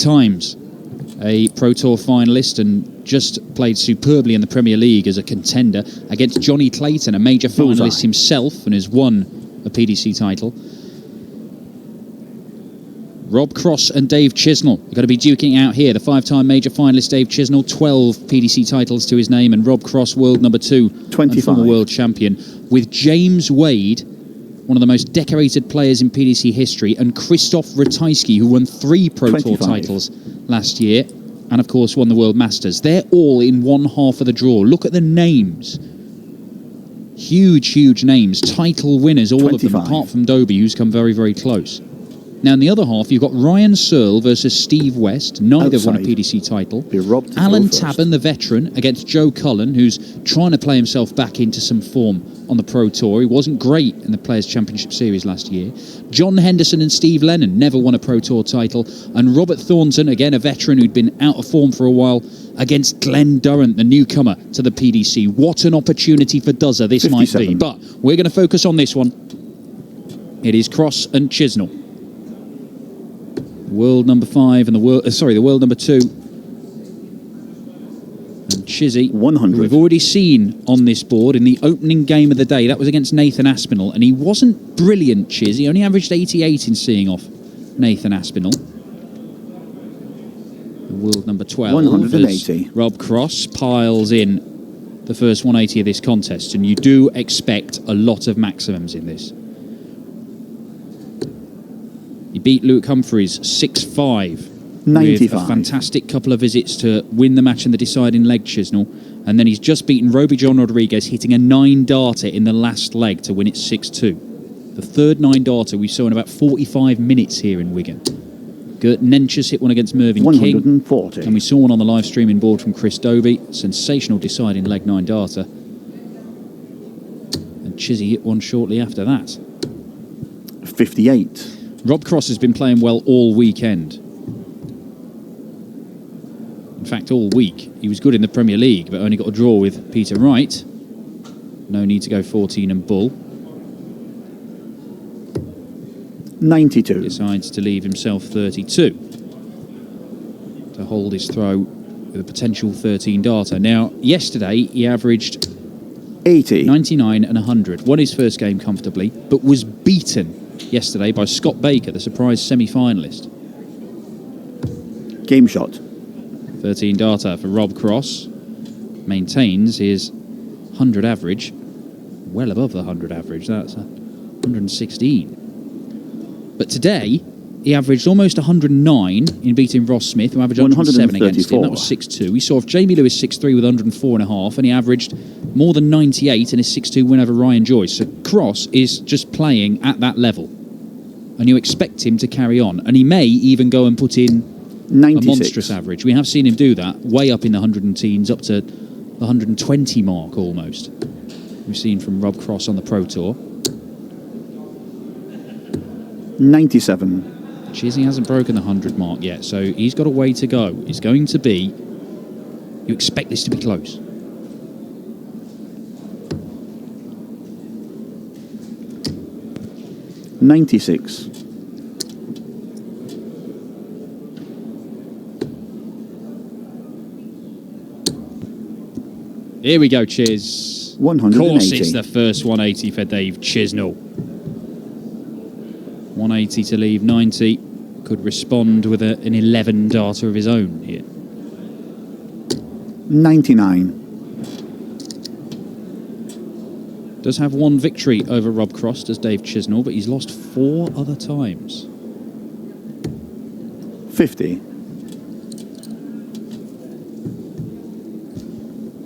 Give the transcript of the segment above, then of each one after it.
times a Pro Tour finalist and just played superbly in the Premier League as a contender against Johnny Clayton, a major finalist himself, and has won a PDC title. Rob Cross and Dave Chisnall are going to be duking out here. The 5-time major finalist Dave Chisnall, 12 PDC titles to his name, and Rob Cross, world number 2, 25. And former world champion, with James Wade, one of the most decorated players in PDC history, and Krzysztof Ratajski, who won 3 Pro Tour titles last year, and of course won the World Masters. They're all in one half of the draw. Look at the names. Huge names. Title winners, all of them, apart from Dobie, who's come very, very close. Now, in the other half, you've got Ryan Searle versus Steve West. Neither won a PDC title. Alan Tabban, the veteran, against Joe Cullen, who's trying to play himself back into some form on the Pro Tour. He wasn't great in the Players' Championship Series last year. John Henderson and Steve Lennon never won a Pro Tour title. And Robert Thornton, again, a veteran who'd been out of form for a while, against Glenn Durrant, the newcomer to the PDC. What an opportunity for Duzzer this 57. Might be. But we're going to focus on this one. It is Cross and Chisnall. World number 5 and the world number 2. And Chizzy, 100. Who we've already seen on this board in the opening game of the day. That was against Nathan Aspinall, and he wasn't brilliant, Chiz. He only averaged 88 in seeing off Nathan Aspinall. The world number 12. 180. Rob Cross piles in the first 180 of this contest, and you do expect a lot of maximums in this. He beat Luke Humphreys 6-5 with a fantastic couple of visits to win the match in the deciding leg, Chisnall. And then he's just beaten Roby John Rodriguez, hitting a 9-darter in the last leg to win it 6-2. The third 9-darter we saw in about 45 minutes here in Wigan. Gert Nenches hit one against Mervyn 140. King. And we saw one on the live streaming board from Chris Dobie. Sensational deciding leg 9-darter. And Chizzy hit one shortly after that. 58. Rob Cross has been playing well all weekend. In fact, all week. He was good in the Premier League, but only got a draw with Peter Wright. No need to go 14 and bull. 92. Decides to leave himself 32. To hold his throw with a potential 13-darter. Now, yesterday, he averaged 80. 99 and 100. Won his first game comfortably, but was beaten yesterday by Scott Baker, the surprise semi-finalist. Game shot. 13-darter for Rob Cross. Maintains his 100 average. Well above the 100 average. That's 116. But today, he averaged almost 109 in beating Ross Smith, who averaged 107 against him. That was 6-2. We saw Jamie Lewis 6-3 with 104.5, and he averaged more than 98 in his 6-2 win over Ryan Joyce. So Cross is just playing at that level. And you expect him to carry on. And he may even go and put in 96. A monstrous average. We have seen him do that, way up in the 100-teens, up to the 120 mark almost. We've seen from Rob Cross on the Pro Tour. 97. Chizzy hasn't broken the 100 mark yet, so he's got a way to go. It's going to be... You expect this to be close. $96. Here we go, Chiz. 180. Of course, it's the first 180 for Dave Chisnall. 180 to leave 90. Could respond with an 11-darter of his own here. 99. Does have one victory over Rob Cross, does Dave Chisnall, but he's lost 4 other times. 50.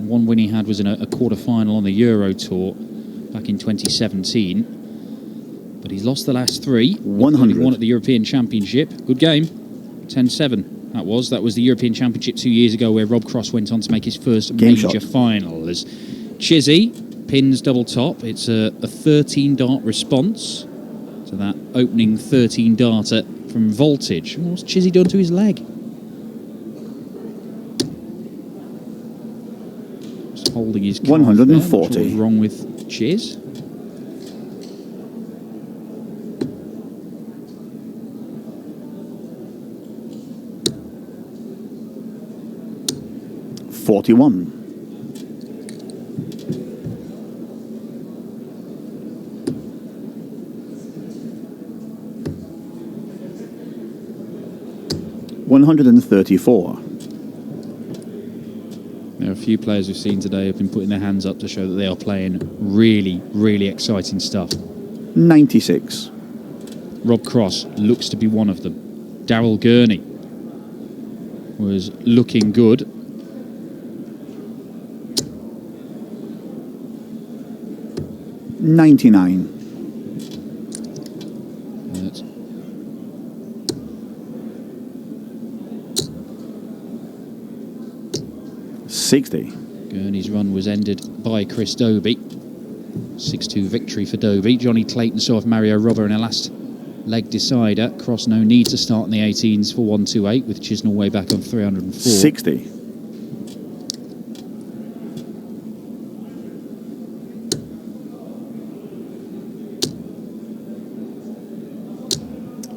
One win he had was in a quarter-final on the Euro Tour back in 2017. But he's lost the last 3. 100. Won at the European Championship. Good game. 10-7. That was the European Championship 2 years ago where Rob Cross went on to make his first major final. As Chizzy pins double top. It's a 13-dart response to that opening 13-darter from Voltage. What's Chizzy done to his leg? Just holding his calf 140. there. What's wrong with Chiz? 41. $134. There are a few players we've seen today who have been putting their hands up to show that they are playing really, really exciting stuff. 96. Rob Cross looks to be one of them. Daryl Gurney was looking good. $99. That's $60. Gurney's run was ended by Chris Dobie. 6-2 victory for Dobie. Johnny Clayton saw off Mario Robber in a last leg decider. Cross no need to start in the 18s for 128 with Chisnall way back on 304. 60.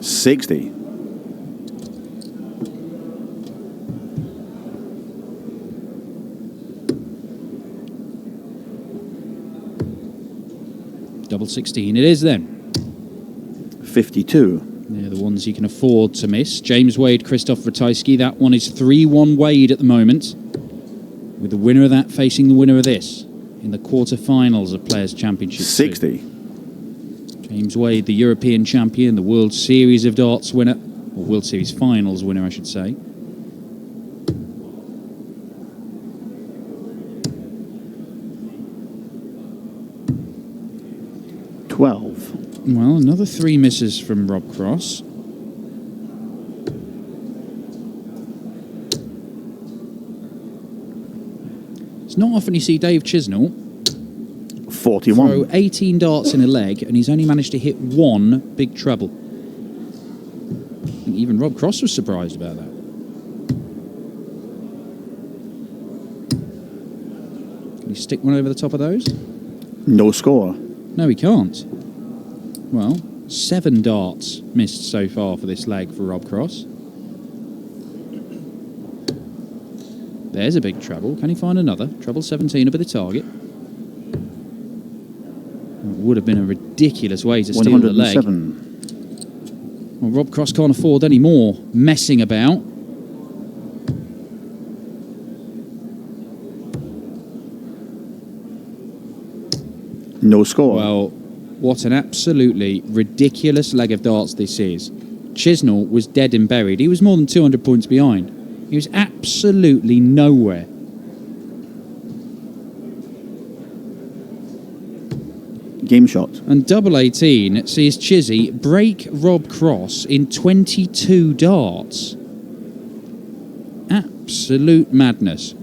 $60. Double 16 it is then. 52. They're the ones you can afford to miss. James Wade, Christoph Ratajski. That one is 3-1 Wade at the moment, with the winner of that facing the winner of this in the quarter-finals of Players' Championship 60. 2. James Wade, the European champion, the World Series of Darts winner, or World Series Finals winner, I should say. Well, another 3 misses from Rob Cross. It's not often you see Dave Chisnall 41. throw 18 darts in a leg and he's only managed to hit 1 big treble. I think even Rob Cross was surprised about that. Can he stick one over the top of those? No score. No, he can't. Well, 7 darts missed so far for this leg for Rob Cross. There's a big treble. Can he find another? Treble 17 over the target. It would have been a ridiculous way to steal the leg. 107. Well, Rob Cross can't afford any more messing about. No score. Well, what an absolutely ridiculous leg of darts this is. Chisnall was dead and buried. He was more than 200 points behind. He was absolutely nowhere. Game shot. And double 18 sees Chizzy break Rob Cross in 22 darts. Absolute madness.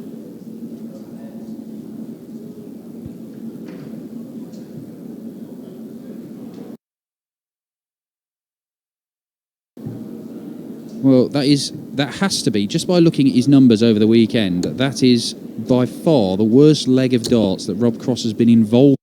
Well, that has to be, just by looking at his numbers over the weekend, that is by far the worst leg of darts that Rob Cross has been involved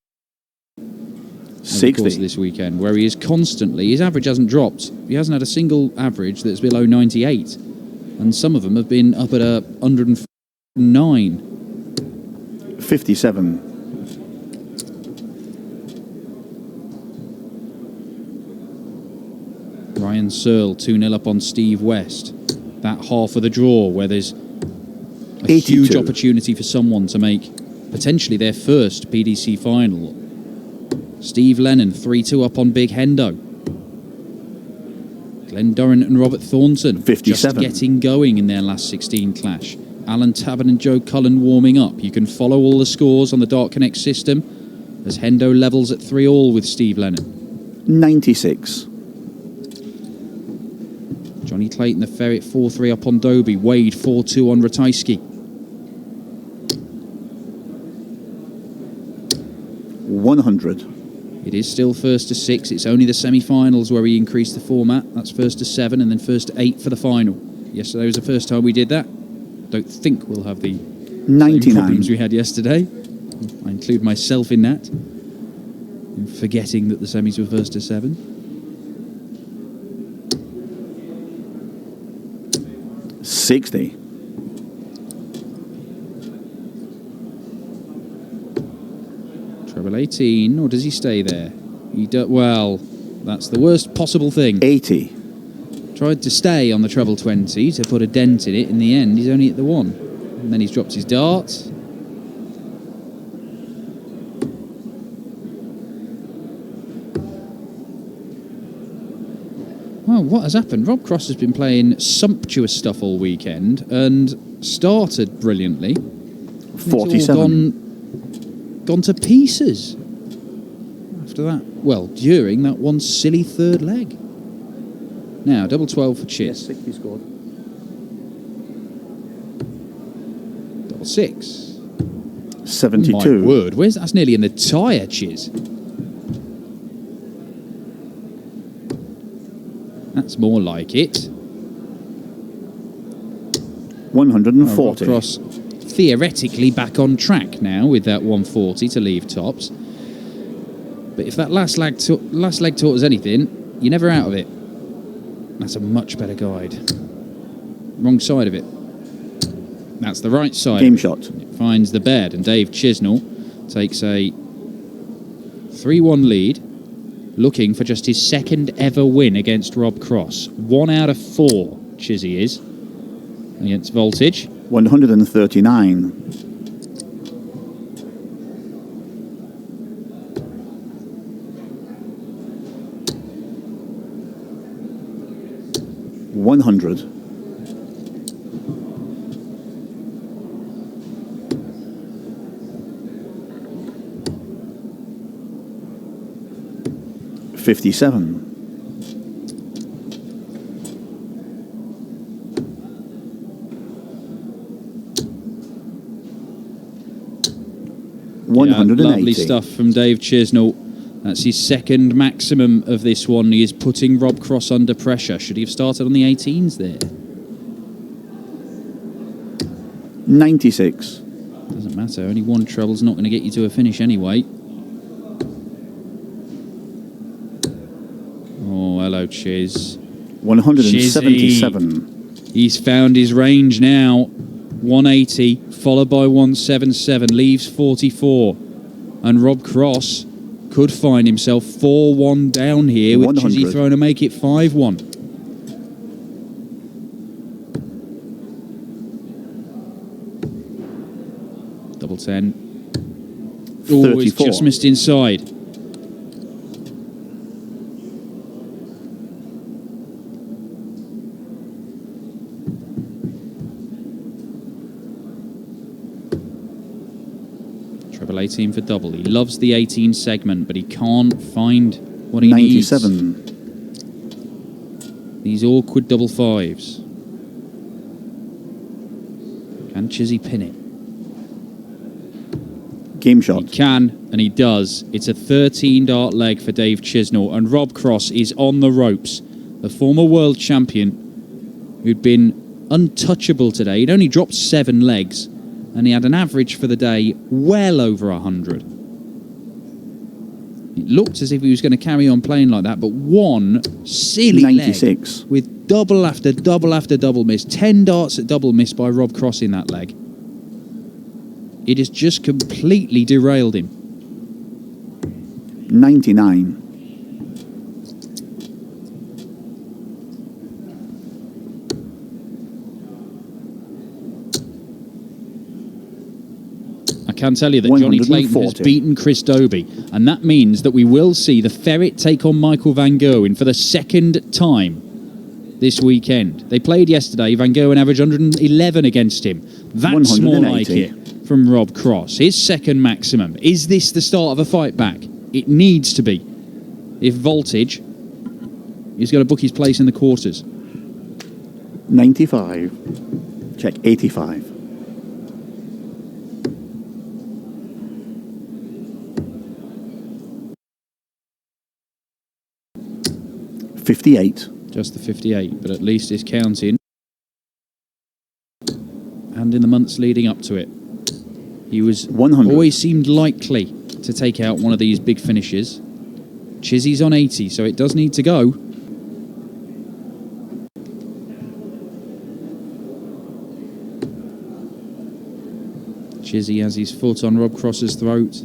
in 60. this weekend, where he is constantly, his average hasn't dropped. He hasn't had a single average that's below 98. And some of them have been up at 109. 57. Ryan Searle 2-0 up on Steve West. That half of the draw where there's a 82. huge opportunity for someone to make potentially their first PDC final. Steve Lennon 3-2 up on Big Hendo. Glenn Durrant and Robert Thornton 57. just getting going in their last 16 clash. Alan Tabern and Joe Cullen warming up. You can follow all the scores on the Dart Connect system as Hendo levels at 3-all with Steve Lennon. 96. Johnny Clayton, the Ferret, 4-3 up on Dobie. Wade, 4-2 on Ratajski. 100. It is still first to 6. It's only the semi-finals where we increased the format. That's first to 7 and then first to 8 for the final. Yesterday was the first time we did that. Don't think we'll have the 99. same problems we had yesterday. I include myself in that. In forgetting that the semis were first to 7. 60. Treble 18, or does he stay there? Well, that's the worst possible thing. 80. Tried to stay on the treble 20 to put a dent in it. In the end, he's only at the 1. And then he's dropped his dart. Well, what has happened? Rob Cross has been playing sumptuous stuff all weekend and started brilliantly. 47. It's all gone to pieces after that. Well, during that one silly third leg. Now, double 12 for Chis. Yes, 60 scored. Double 6. 72. Oh my word, that's nearly in the tyre, Chis. That's more like it. 140. Cross theoretically back on track now with that 140 to leave tops. But if that last leg taught us anything, you're never out of it. That's a much better guide. Wrong side of it. That's the right side. Game shot. It finds the bed, and Dave Chisnall takes a 3-1 lead, looking for just his second ever win against Rob Cross. 1 out of 4, Chizzy is, against Voltage. 139. $100. $57. $180. Lovely stuff from Dave Chisnall. That's his second maximum of this one. He is putting Rob Cross under pressure. Should he have started on the 18s there? 96. Doesn't matter. Only one treble's not going to get you to a finish anyway. Oh, hello, Chiz. 177. Chizzy. He's found his range now. 180, followed by 177, leaves 44. And Rob Cross could find himself 4-1 down here with Chizzy throwing to make it 5-1. Double 10. Oh, he's just missed inside. Treble 18 for double. He loves the 18 segment, but he can't find what he 97. needs. These awkward double 5s. Can Chizzy pin it? Game shot. He can, and he does. It's a 13-dart leg for Dave Chisnall, and Rob Cross is on the ropes. The former world champion who'd been untouchable today. He'd only dropped 7 legs, and he had an average for the day well over 100. It looked as if he was going to carry on playing like that, but one silly 96. leg with double after double after double miss. 10 darts at double miss by Rob Cross in that leg. It has just completely derailed him. 99. I can tell you that Johnny Clayton has beaten Chris Dobie, and that means that we will see the Ferret take on Michael Van Gerwen for the second time this weekend. They played yesterday. Van Gerwen averaged 111 against him. That's more like it from Rob Cross. His second maximum. Is this the start of a fight back? It needs to be. If Voltage is going to book his place in the quarters. 95. Check 85. $58. Just the 58, but at least it's counting. And in the months leading up to it, he was 100. Always seemed likely to take out one of these big finishes. Chizzy's on 80, so it does need to go. Chizzy has his foot on Rob Cross's throat.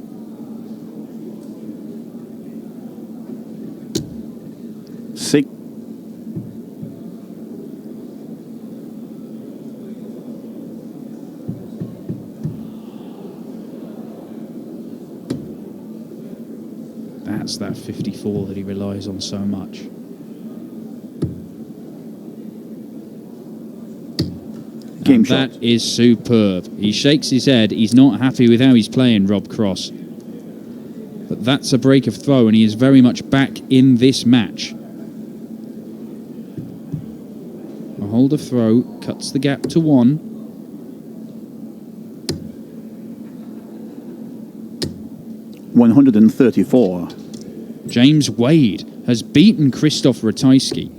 that's that 54 that he relies on so much. Game shot. That is superb. He shakes his head. He's not happy with how he's playing, Rob Cross. But that's a break of throw, and he is very much back in this match. A hold of throw, cuts the gap to 1. $134. James Wade has beaten Krzysztof Ratajski.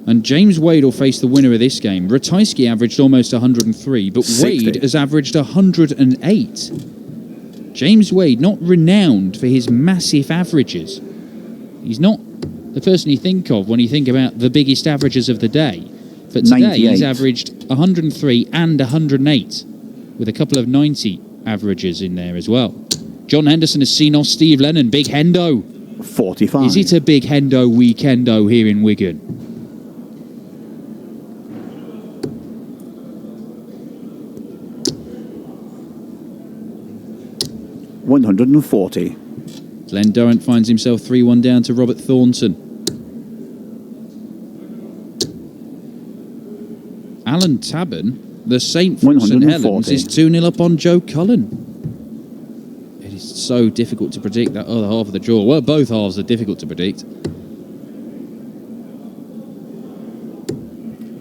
And James Wade will face the winner of this game. Ratajski averaged almost 103, but 60. Wade has averaged 108. James Wade, not renowned for his massive averages. He's not the person you think of when you think about the biggest averages of the day. But today 98. he's averaged 103 and 108, with a couple of 90 averages in there as well. John Henderson has seen off Steve Lennon. Big Hendo. 45. Is it a big Hendo weekendo here in Wigan? $140. Glenn Durrant finds himself 3-1 down to Robert Thornton. Alan Tabern, the Saint from St Helens, is 2-0 up on Joe Cullen. It is so difficult to predict that other half of the draw. Well, both halves are difficult to predict.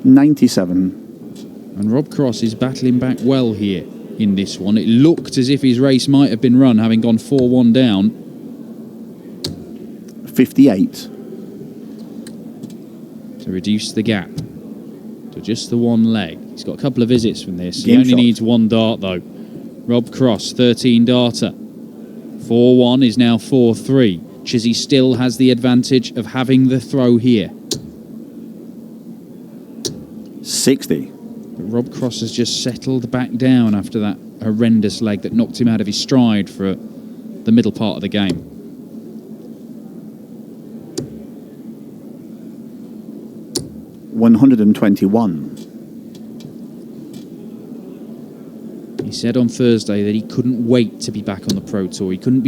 97. And Rob Cross is battling back well here in this one. It looked as if his race might have been run, having gone 4-1 down. 58. To reduce the gap to just the one leg. He's got a couple of visits from this. Game He only shot. needs one dart, though. Rob Cross, 13 darter. 4-1 is now 4-3. Chizzy still has the advantage of having the throw here. 60. But Rob Cross has just settled back down after that horrendous leg that knocked him out of his stride for the middle part of the game. $121. He said on Thursday that he couldn't wait to be back on the Pro Tour. He couldn't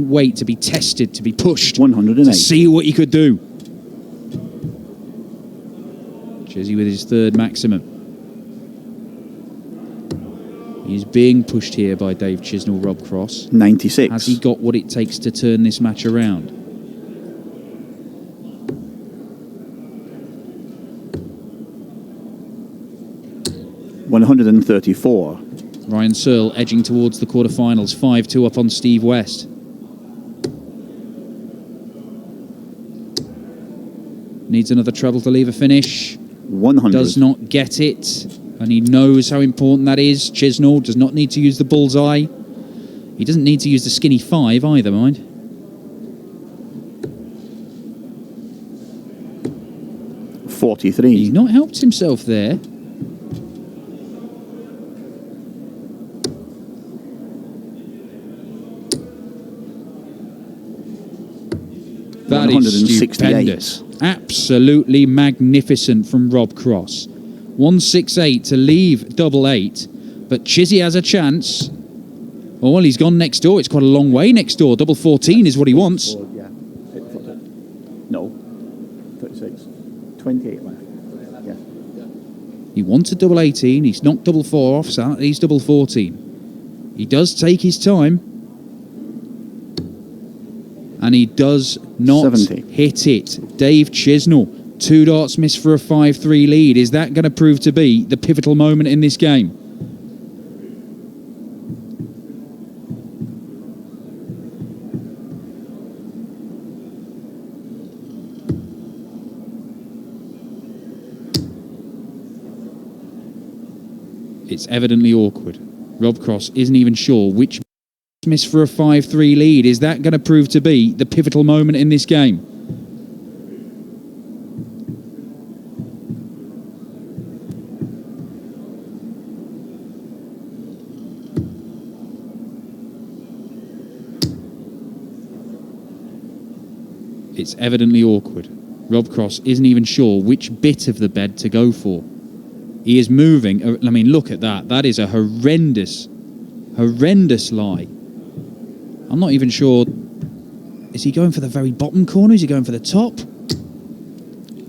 wait to be tested, to be pushed, 108. to see what he could do. Chizzy with his third maximum. He's being pushed here by Dave Chisnall, Rob Cross. 96. Has he got what it takes to turn this match around? $134. Ryan Searle edging towards the quarterfinals, 5-2 up on Steve West. Needs another treble to leave a finish. 100. Does not get it, and he knows how important that is. Chisnall does not need to use the bullseye. He doesn't need to use the skinny 5 either, mind. $43. He's not helped himself there. That is stupendous. Absolutely magnificent from Rob Cross. 168 to leave double 8, but Chizzy has a chance. Oh, well, he's gone next door. It's quite a long way next door. Double 14 is what he wants. Yeah. No. 36. 28 left. Yeah. He wanted double 18. He's knocked double 4 off, so he's double 14. He does take his time. And he does not 70. hit it. Dave Chisnall, 2 darts missed for a 5-3 lead. Is that going to prove to be the pivotal moment in this game? It's evidently awkward. Rob Cross isn't even sure which miss for a 5-3 lead. Is that going to prove to be the pivotal moment in this game? It's evidently awkward. Rob Cross isn't even sure which bit of the bed to go for. He is moving. I mean, look at that. That is a horrendous lie. I'm not even sure Is he going for the very bottom corner? Is he going for the top?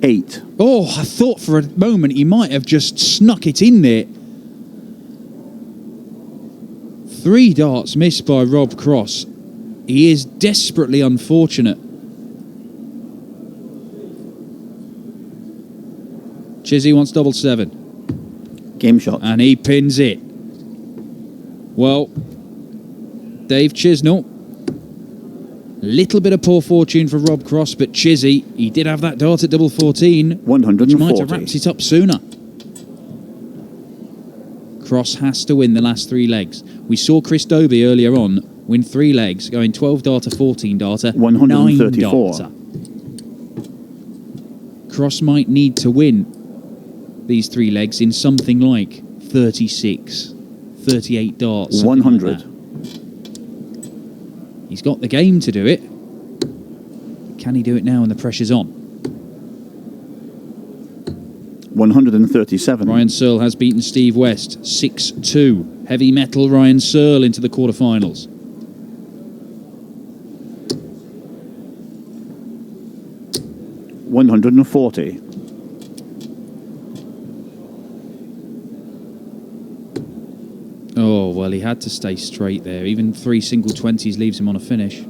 8. Oh, I thought for a moment he might have just snuck it in there. 3 darts missed by Rob Cross. He is desperately unfortunate. Chizzy wants double 7. Game shot. And he pins it. Well, Dave Chisnall. Little bit of poor fortune for Rob Cross, but Chizzy, he did have that dart at double 14. 140. Which might have wrapped it up sooner. Cross has to win the last 3 legs. We saw Chris Dobie earlier on win 3 legs, going 12 darter, 14 darter, 134. 9 darter. Cross might need to win these 3 legs in something like 36, 38 darts. 100. Like he's got the game to do it. Can he do it now when the pressure's on? 137. Ryan Searle has beaten Steve West 6-2. Heavy metal Ryan Searle into the quarterfinals. $140. Oh, well, he had to stay straight there. Even 3 single 20s leaves him on a finish.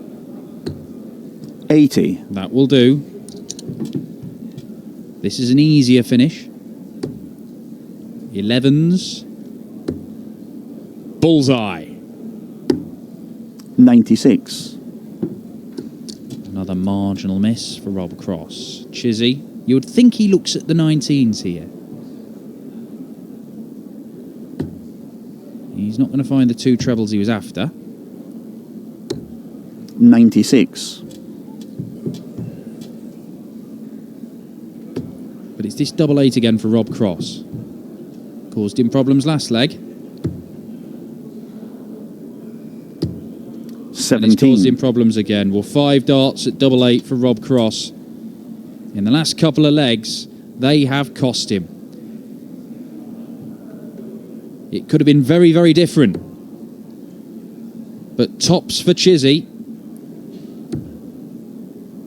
80. That will do. This is an easier finish. 11s. Bullseye. 96. Another marginal miss for Rob Cross. Chizzy, you would think he looks at the 19s here. He's not going to find the 2 trebles he was after. 96. But it's this double 8 again for Rob Cross. Caused him problems last leg. 17. And it's caused him problems again. Well, 5 darts at double 8 for Rob Cross. In the last couple of legs, they have cost him. It could have been very, very different. But tops for Chizzy.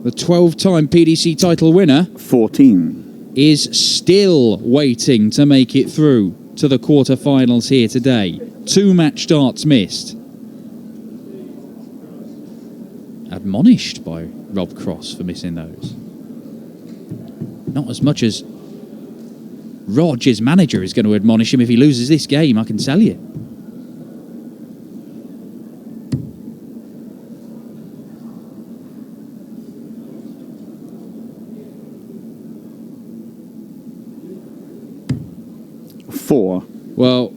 The 12-time PDC title winner 14. is still waiting to make it through to the quarterfinals here today. 2 match darts missed. Admonished by Rob Cross for missing those. Not as much as Rog, his manager, is going to admonish him if he loses this game, I can tell you. Four. Well,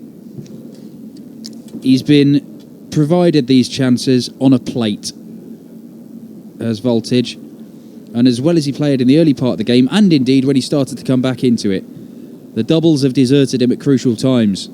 he's been provided these chances on a plate as Voltage, and as well as he played in the early part of the game, and indeed when he started to come back into it, the doubles have deserted him at crucial times.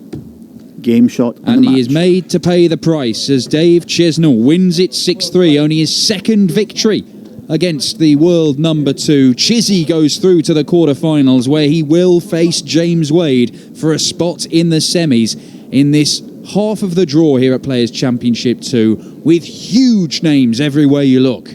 Game shot and he is made to pay the price as Dave Chisnall wins it 6-3, only his 2nd victory against the world number 2. Chizzy goes through to the quarterfinals where he will face James Wade for a spot in the semis in this half of the draw here at Players Championship 2 with huge names everywhere you look.